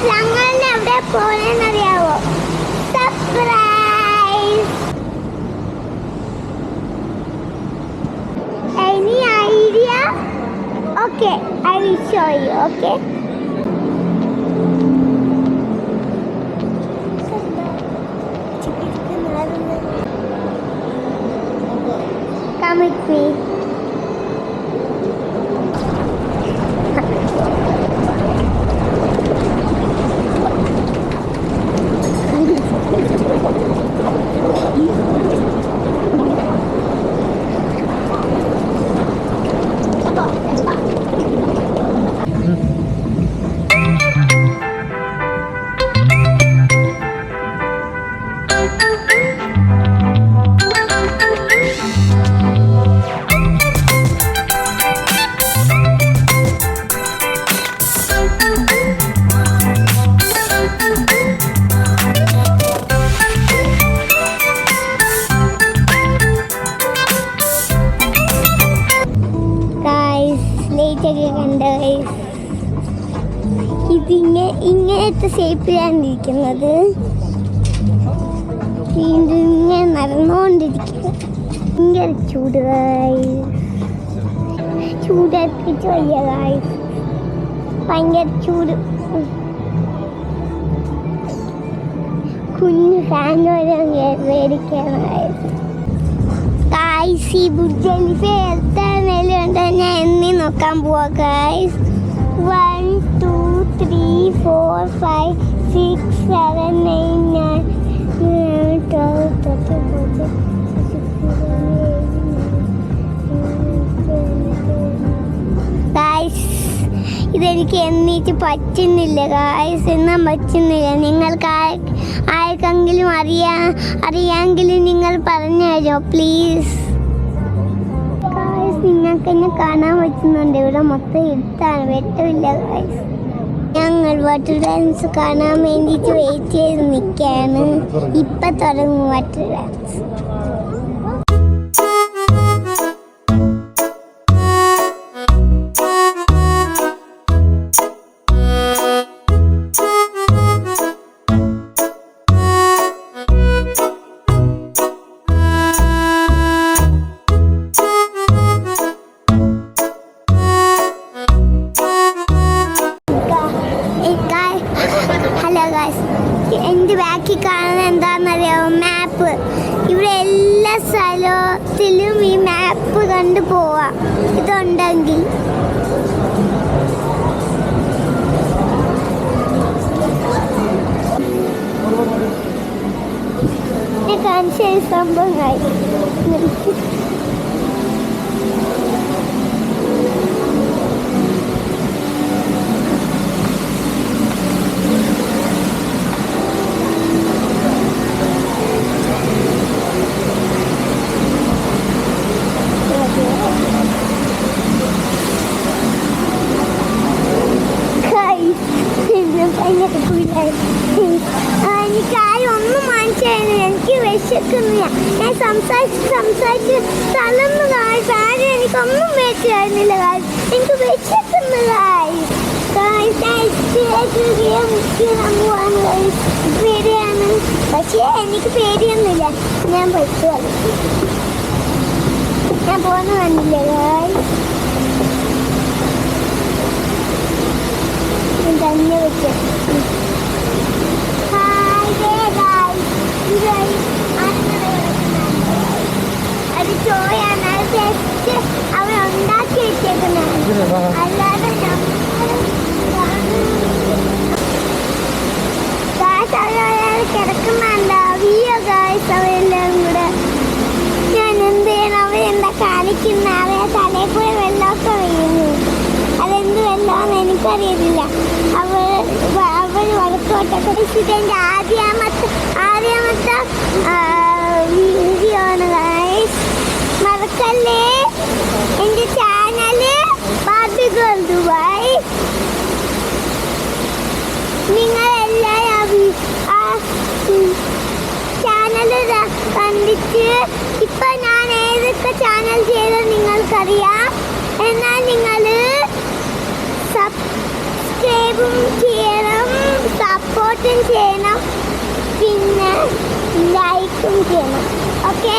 ഞങ്ങളുടെ എവിടെ പോലെന്നറിയാവോ? Surprise. Any idea? Okay, I will show you. Okay. Come with me. ഇങ്ങനത്തെ ഷേപ്പിലാണ്ടിരിക്കുന്നത്. വീണ്ടും ഇങ്ങനെ നടന്നുകൊണ്ടിരിക്കുക. ഭയങ്കര ചൂടെത്തിച്ച് വയ്യ. ഭയങ്കര ചൂട്. കുഞ്ഞു ഫാൻ മേടിക്കാനായി. ഈ ബുദ്ധലിഫ് എത്ര നിലയുണ്ട് ഞാൻ എണ്ണി നോക്കാൻ പോവാ. 1 2 3 4 5 6 7 8 9 12 13 14 ഇതെനിക്ക് എണ്ണീറ്റ് പറ്റുന്നില്ല ഗായ്സ്. എണ്ണാൻ പറ്റുന്നില്ല. നിങ്ങൾക്ക് ആർക്കെങ്കിലും അറിയാമെങ്കിലും നിങ്ങൾ പറഞ്ഞു തരുമോ പ്ലീസ്? നിങ്ങൾക്ക് എന്നെ കാണാൻ പറ്റുന്നുണ്ട്. ഇവിടെ മൊത്തം ഇരുട്ടാണ്, വെട്ടമില്ല ഗായ്സ്. ഞങ്ങൾ വാട്ടർ ഡാൻസ് കാണാൻ വേണ്ടിയിട്ട് വെയിറ്റ് ചെയ്ത് നിൽക്കുകയാണ്. ഇപ്പം തുടങ്ങും വാട്ടർ ഡാൻസ്. എൻ്റെ ബാക്കിൽ കാണുന്നത് എന്താണെന്നറിയാമോ? മാപ്പ്. ഇവിടെ എല്ലാ സ്ഥലത്തിലും ഈ മാപ്പ് കണ്ടു പോവാം ഇതുണ്ടെങ്കിൽ. കാണിച്ച സംഭവമായി എനിക്കാരും ഒന്നും വാങ്ങിച്ചായിരുന്നു. എനിക്ക് വിശക്കുന്നില്ല. ഞാൻ സംസാരിച്ച് തളർന്നു കാര്യം. എനിക്കൊന്നും മേടിച്ചായിരുന്നില്ല കാര്യം. എനിക്ക് വിശക്കുന്നു പേടിയാണ്. പക്ഷേ എനിക്ക് പേടിയൊന്നുമില്ല. ഞാൻ പറ്റുമോ? ഞാൻ പോകുന്ന കണ്ടില്ല കാര്യം. തന്നെ വെച്ച് അത് ചോയാണ്. അത് ജസ്റ്റ് അവർ ഉണ്ടാക്കി വെച്ചേക്കുന്നത്. അല്ലാതെ കിടക്കുന്നുണ്ടാവിയോ ഗായ്സ് അവരെല്ലാം കൂടെ. ഞാൻ എന്ത് ചെയ്യണം? അവരെന്താ കാണിക്കുന്ന? അവരെ തലയിൽ കൂടെ വെള്ളമൊക്കെ വീഴുന്നു. അതെന്ത് വെള്ളമാണെന്ന് എനിക്കറിയത്തില്ല. അവർ വടക്കോട്ടൊക്കെ. ഇതെൻ്റെ ആദ്യമത്തെ വീഡിയോ ആണ് ഗൈസ്. മറക്കല്ലേ എൻ്റെ ചാനല് ബാർബി ഗേൾ ദുബായ്. നിങ്ങളെല്ലാവരും ചാനൽ കണ്ടിട്ട് ഇപ്പം ഞാൻ ഏതൊക്കെ ചാനൽ ചെയ്തത് നിങ്ങൾക്കറിയാം. എന്നാൽ നിങ്ങൾ സബ്സ്ക്രൈബും ചെയ്യണം. ചെയ്യണം, പിന്നെ ലൈക്കും ചെയ്യണം. ഓക്കേ.